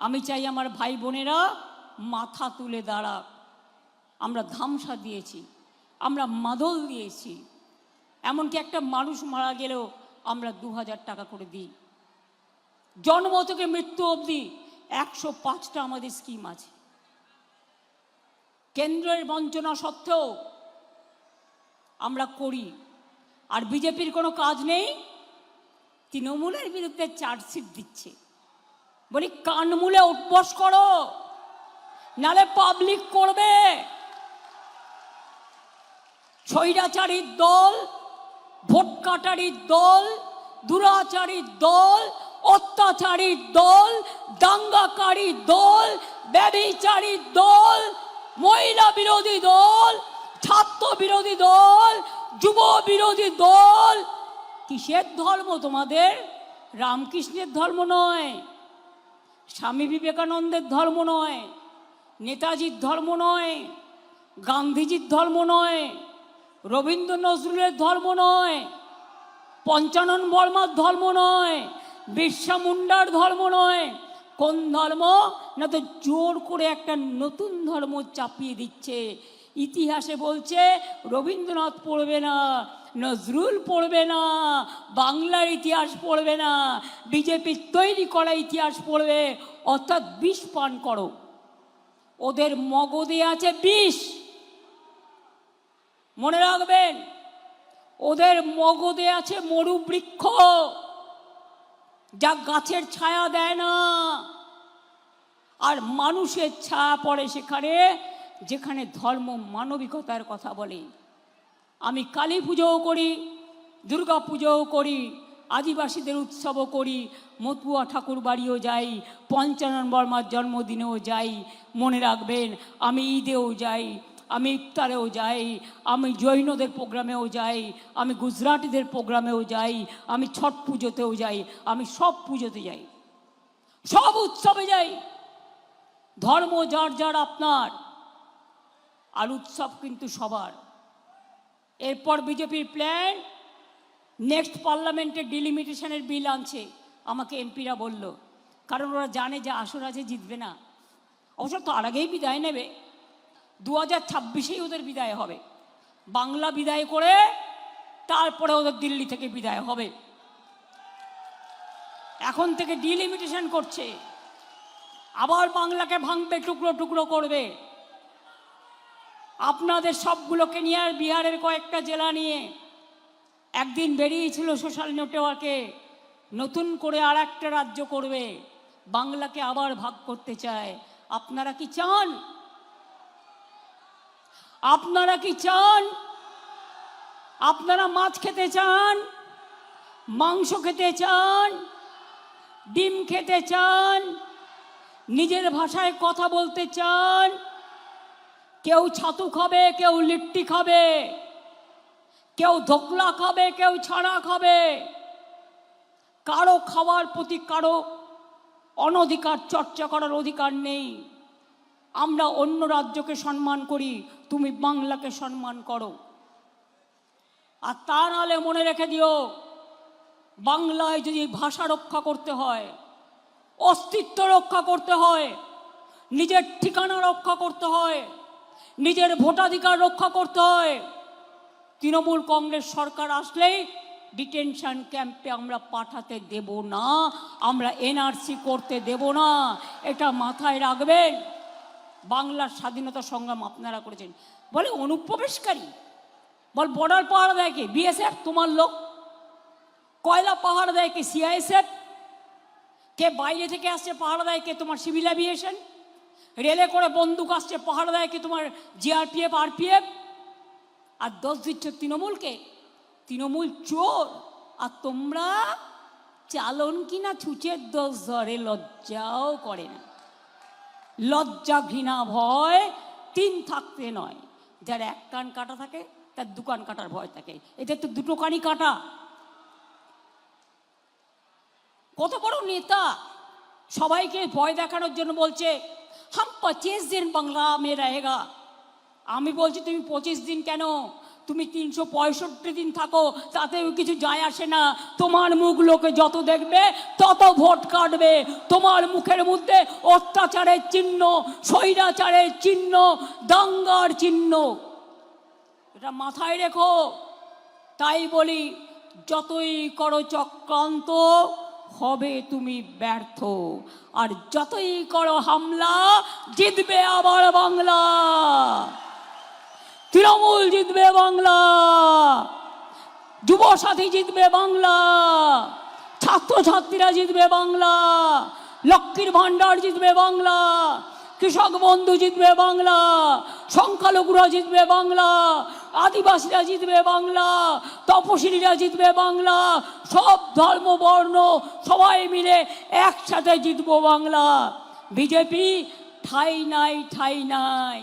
আমি চাই আমার ভাই বোনেরা মাথা তুলে দাঁড়াক। আমরা ধামসা দিয়েছি, আমরা মাদল দিয়েছি, এমনকি একটা মানুষ মারা গেলেও আমরা 2000 টাকা করে দিই। জন্ম থেকে মৃত্যু অবধি 105টা আমাদের স্কিম আছে। কেন্দ্রের বঞ্চনা সত্ত্বেও আমরা করি। আর বিজেপির কোনো কাজ নেই, তৃণমূলের বিরুদ্ধে চার্জশিট দিচ্ছে। বলি কানমূলে উঠবস করো, নালে পাবলিক করবে। স্বৈরাচারীর দল, ভোট কাটারির দল, দুরাচারীর দল, অত্যাচারীর দল, দাঙ্গাকারীর দল, ব্যভিচারীর দল, মহিলা বিরোধী দল, ছাত্র বিরোধী দল, যুব বিরোধী দল। কিসের ধর্ম তোমাদের? রামকৃষ্ণের ধর্ম নয়, স্বামী বিবেকানন্দের ধর্ম নয়, নেতাজির ধর্ম নয়, গান্ধীজির ধর্ম নয়, রবীন্দ্র নজরুলের ধর্ম নয়, পঞ্চানন বর্মার ধর্ম নয়, বিরসা মুন্ডার ধর্ম নয়। কোন ধর্ম? না তো জোর করে একটা নতুন ধর্ম চাপিয়ে দিচ্ছে। ইতিহাসে বলছে রবীন্দ্রনাথ পড়বে না, নজরুল পড়বে না, বাংলার ইতিহাস পড়বে না, বিজেপির তৈরি করা ইতিহাস পড়বে। অর্থাৎ বিষ পান করো। ওদের মগজে আছে বিষ, মনে রাখবেন। ওদের মগজে আছে মরু বৃক্ষ, যা গাছের ছায়া দেয় না, আর মানুষের ছায়া পড়ে সেখানে যেখানে ধর্ম মানবিকতার কথা বলে। আমি কালী পুজোও করি, দুর্গা পুজোও করি, আদিবাসীদের উৎসবও করি, মতুয়া ঠাকুর বাড়িও যাই, পঞ্চানন বর্মার জন্মদিনেও যাই। মনে রাখবেন, আমি ঈদেও যাই, আমি ইফতারেও যাই, আমি জৈনদের প্রোগ্রামেও যাই, আমি গুজরাটিদের প্রোগ্রামেও যাই, আমি ছট পুজোতেও যাই, আমি সব পুজোতে যাই, সব উৎসবে যাই। ধর্ম যার যার আপনার, আর উৎসব কিন্তু সবার। এরপর বিজেপির প্ল্যান, নেক্সট পার্লামেন্টে ডিলিমিটেশনের বিল আনছে, আমাকে এমপিরা বলল। কারণ ওরা জানে যে আসর আছে, জিতবে না। অবশ্য তার আগেই বিদায় নেবে, 2026-এই ওদের বিদায় হবে। বাংলা বিদায় করে তারপরে ওদের দিল্লি থেকে বিদায় হবে। এখন থেকে ডিলিমিটেশন করছে, আবার বাংলাকে ভাঙবে, টুকরো টুকরো করবে। আপনাদের সবগুলোকে নিয়ে আর বিহারের কয়েকটা জেলা নিয়ে একদিন বেরিয়েছিল সোশ্যাল নেটওয়ার্কে, নতুন করে আর একটা রাজ্য করবে, বাংলাকে আবার ভাগ করতে চায়। আপনারা কি চান? আপনারা কি চান? আপনারা মাছ খেতে চান, মাংস খেতে চান, ডিম খেতে চান, নিজের ভাষায় কথা বলতে চান। কেউ ছাতু খাবে, কেউ লিট্টি খাবে, কেউ ধোকলা খাবে, কেউ ছানা খাবে। কারো খাওয়ার প্রতি কারো অনধিকার চর্চা করার অধিকার নেই। আমরা অন্য রাজ্যকে সম্মান করি, তুমি বাংলাকে সম্মান করো। আর তা নাহলে মনে রেখে দিও, বাংলায় যদি ভাষা রক্ষা করতে হয়, অস্তিত্ব রক্ষা করতে হয়, নিজের ঠিকানা রক্ষা করতে হয়, নিজের ভোটাধিকার রক্ষা করতে হয়, তৃণমূল কংগ্রেস সরকার আসলেই ডিটেনশন ক্যাম্পে আমরা পাঠাতে দেব না, আমরা এনআরসি করতে দেব না। এটা মাথায় রাখবেন। বাংলার স্বাধীনতা সংগ্রাম আপনারা করেছেন। বলে অনুপ্রবেশকারী, বল বর্ডার পাহারা দেয় কে? বিএসএফ, তোমার লোক। কয়লা পাহারা দেয় কে? সিআইএসএফ। কে বাইরে থেকে আসছে পাহারা দেয় কে? তোমার সিভিল অ্যাভিয়েশন। রেলে করে বন্দুক আসছে পাহারা দেয় কে? তোমার জিআরপিএফ, আরপিএফ। আর দোষ দিচ্ছ তৃণমূলকে। তৃণমূল চোর, আর তোমরা চালন কিনা ছুঁচের দোষ ধরে, লজ্জাও করে না। লজ্জা, ঘৃণা, ভয় তিন থাকতে নয়। যার এক কান কাটা থাকে তার দু কান কাটার ভয় থাকে, এদের তো দুটো কানই কাটা। কত বড় নেতা, সবাইকে ভয় দেখানোর জন্য বলছে হাম 25 দিন বাংলা মে রহেগা। আমি বলছি তুমি 25 দিন কেন, তুমি 365 দিন থাকো, তাতেও কিছু যায় আসে না। তোমার মুখ লোকে যত দেখবে তত ভোট কাটবে। তোমার মুখের মধ্যে অত্যাচারের চিহ্ন, স্বৈরাচারের চিহ্ন, দাঙ্গার চিহ্ন, এটা মাথায় রেখো। তাই বলি, যতই করো চক্রান্ত হবে তুমি ব্যর্থ, আর যতই করো হামলা জিতবে আবার বাংলা। তৃণমূল জিতবে বাংলা, যুবসাথী জিতবে বাংলা, ছাত্রছাত্রীরা জিতবে বাংলা, লক্ষ্মীর ভাণ্ডার জিতবে বাংলা, কৃষক বন্ধু জিতবে বাংলা, সংখ্যালঘুরা জিতবে বাংলা, আদিবাসীরা জিতবে বাংলা, তপশিলীরা জিতবে বাংলা, সব ধর্ম বর্ণ সবাই মিলে একসাথে জিতবো বাংলা। বিজেপি ঠাঁই নাই, ঠাঁই নাই।